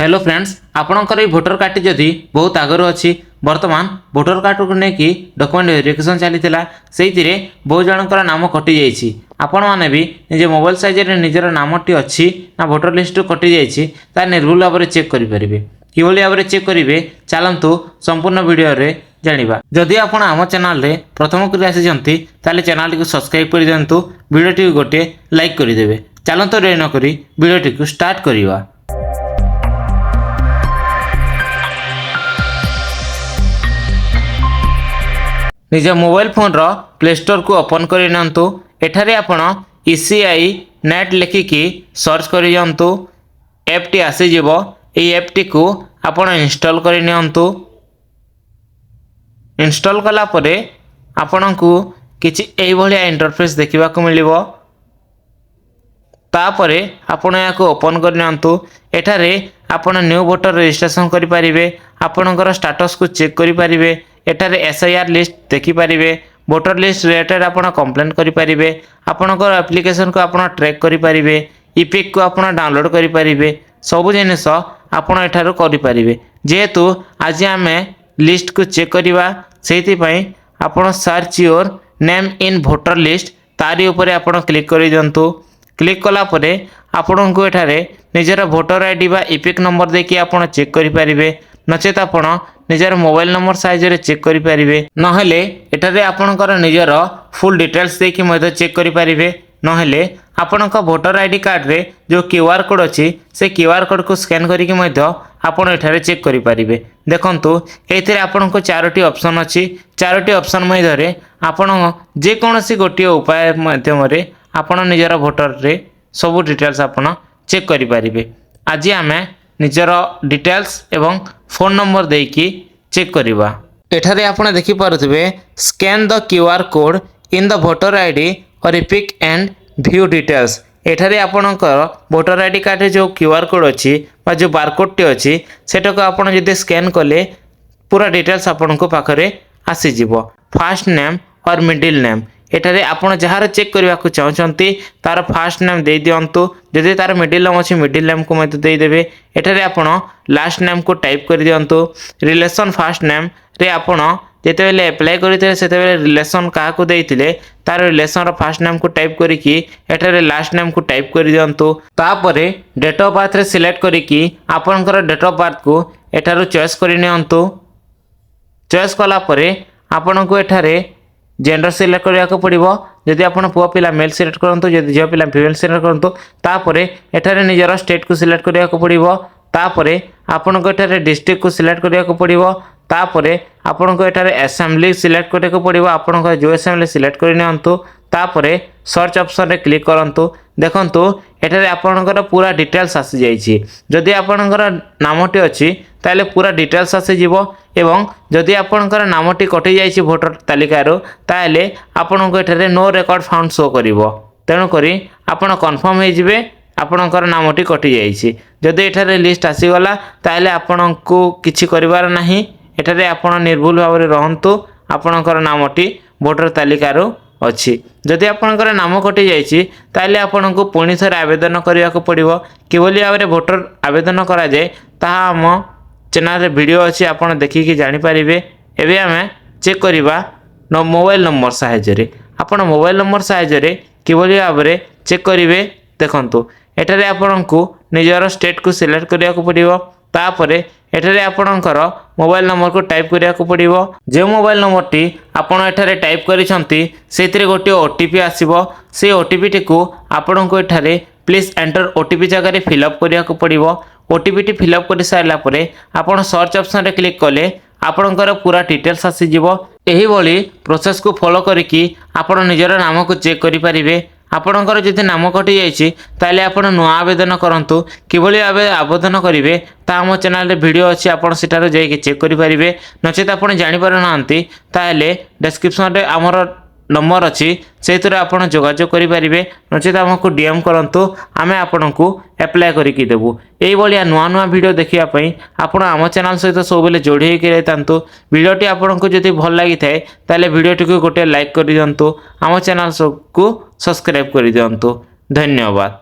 Hello friends आपणकर ये voter card जदि बहुत आगु अच्छी बर्तमान भोटर कार्ड को लेकिन डॉक्यूमेंट वेरिफिकेशन चली से बहुत जनकर नाम कटि जाइए आपण मैंने भी निज मोबाइल साइज निजर नामटी अच्छी ना भोटर लिस्ट कटि जाइए निर्भुल भाव में चेक करेंगे कि भाव में चेक करेंगे चलतु संपूर्ण वीडियो रे जानिबा। जदि आपण आम चैनल रे प्रथम कर आसी चैनल को सब्सक्राइब कर दिंतु वीडियो गोटे लाइक करदे। चलतु रे नक वीडियो को स्टार्ट करवा। निज मोबाइल फोन रो प्ले स्टोर को ओपन कर नियंतु। एठारे आपण ECI नेट लिखिकी सर्च कर दियंतु। ऐप टी आसी जीवो। ए ऐप टी को आपण इंस्टॉल कर नियंतु। इंस्टॉल कला परे आपण को किछि एई भलिया इंटरफेस देखिबा को मिलिबो। तापरे आपण या को ओपन कर नियंतु। एठारे आपण न्यू वोटर रजिस्ट्रेशन करि परिबे। आपणकर स्टेटस को चेक करि परिबे। एठारे SIR लिस्ट देखि परिबे। वोटर लिस्ट रिलेटेड आपण कंप्लेन करि परिबे। आपणकर एप्लिकेशन को आपण ट्रैक करि परिबे। इपिक को आपण डाउनलोड करि परिबे। सब जिनिस आपण एठारो करि परिबे। जेहेतु आज आमे लिस्ट को चेक करिवा सेति पई आपण search your name in voter list तारी ऊपर आपण क्लिक करि दियंतु। क्लिक कला परे आपण को एठारे निजर वोटर आईडी बा इपिक नंबर देखि आपण चेक करि परिबे। नचेत आपण निजर मोबाइल नंबर साइज रे चेक करि परिबे। नहेले एठारे आपणकर निजर फुल डिटेल्स देखि मध्य चेक करि परिबे। नहेले आपणक वोटर आईडी कार्ड रे जो QR कोड अछि से QR कोड को स्कैन करिकि मध्य आपण एठारे चेक करि परिबे। देखंतु एथिरे आपणको चारोटी ऑप्शन अछि। चारोटी ऑप्शन मध्य रे आपण जे कोनोसी गोटिए उपाय माध्यम रे आपण निजर वोटर रे सब डिटेल्स आपण चेक करि परिबे। आज आमे निजर डिटेल्स एवं फोन नंबर देकी चेक करिबा। एठारे आपण देखि पारुथिबे scan the QR code in the voter ID or EPIC and view details. एठारे आपणकर वोटर आईडी कार्ड रे जो QR कोड अछि बा जो बारकोड टी अछि सेटा को आपण जदि स्कैन कले पूरा डिटेल्स आपण को पाखरे आसी जिवो। फर्स्ट नेम और मिडिल नेम एठारे आपण जहार चेक करबा को चाहछंती तार फर्स्ट नेम दे दियंतु। जदि तार मिडिल नेम अछि मिडिल नेम को मते दे देबे। एठारे आपण लास्ट नेम को टाइप कर दियंतु। रिलेशन फर्स्ट नेम रे आपण जेते बेले अप्लाई करिते सेते बेले रिलेशन का को देइतिले तार रिलेशन रो फर्स्ट नेम को टाइप करिकि एठारे लास्ट नेम को टाइप कर दियंतु। तापरे डेट ऑफ बर्थ रे सिलेक्ट करिकि आपनकर डेट ऑफ बर्थ को एठारो चॉइस करि नियंतु। चॉइस कला परे आपण को एठारे जेंडर सिलेक्ट करिया को पड़िबो। जदि आपण पुआ पिला मेल सिलेक्ट करंतु जदि झियो पिला फीमेल सिलेक्ट करंतु। तापरे एठारे निजर स्टेट को सिलेक्ट करिया को पड़िबो। तापरे आपण को एठारे डिस्ट्रिक्ट को सिलेक्ट करिया को पड़िबो। तापरे आपण को एठारे असेंबली सिलेक्ट करिया को पड़िबो। आपण को जो असेंबली सिलेक्ट करि नियंतु। तापरे सर्च ऑप्शन रे क्लिक करंतु। देखंतु एठारे आपणकर पूरा डिटेल्स आसी जाइछि। जदि आपणकर नामटी अछि ताले पूरा डिटेल्स आसी जिवो एवं जदि आपणकर नामटी कटि जाइछि वोटर तालिका रो ताले आपणको एठारे नो रिकॉर्ड फाउंड शो करिवो। तेणु करी आपण कंफर्म हे जिवे आपणकर नामटी कटि जाइछि। जदि एठारे लिस्ट आसी गला ताले आपणको किछि करिवार नाही। एठारे आपण निर्भुल भाव रे रहंतु। आपणकर नामटी वोटर तालिका रो अछि। जदि आपणकर नाम कटि जाइछि ताले आपणको पुणी थरे आवेदन करिया को पड़िबो। किबोली भाव रे वोटर आवेदन करा जाय ताहा हम चैनल रे वीडियो अछि आपण देखि कि जानि परिबे। एबे हमें चेक करिबा मोबाइल नंबर सहायता रे। आपण मोबाइल नंबर सहायता रे किबोली भाव रे चेक करिवे। देखंतु एठारे आपणको निजर स्टेट को सिलेक्ट करिया को पड़िबो। तापरे एठारे आपणकर मोबाइल नंबर को टाइप करिया को पड़िबो। जे मोबाइल नंबर टी आपण एठारे टाइप करिसंती सेतिरे गोटे OTP आसीबो। से OTP टी को आपणको एठारे प्लीज एंटर OTP जगह रे फिल अप करिया को पड़िबो। OTP टी फिल अप करि सारला परे आपण सर्च ऑप्शन रे क्लिक कले आपणकर पूरा डिटेल्स आसी जिवो। एही बोली प्रोसेस को फॉलो करिकि आपण निजर नाम को चेक करि परिबे। आपणकर जदि नाम कटि जाइछि ताले आपण नुआ आवेदन करंतु। किबोली भाबे आवेदन करिवे ता हम चैनल रे वीडियो अछि आपण सेटारो जाई चेक करि परिबे। नचेत आपण जानि पार नांती ताले डिस्क्रिप्शन रे हमर नंबर अच्छी से आपड़ जोगाजोग करेंगे। नचेत आमको DM करंतु आमे आपको एप्लाय करके देबू। यही भाया नुआ नुआ वीडियो देखापी आपण आम चैनल सहित सब बेले जोड़ी होकर रहता। वीडियोटी आपको जब भल लगी था ताले वीडियोटी को गोटे लाइक कर दिंतु। आम चैनल को सब्सक्राइब कर दिंतु। धन्यवाद।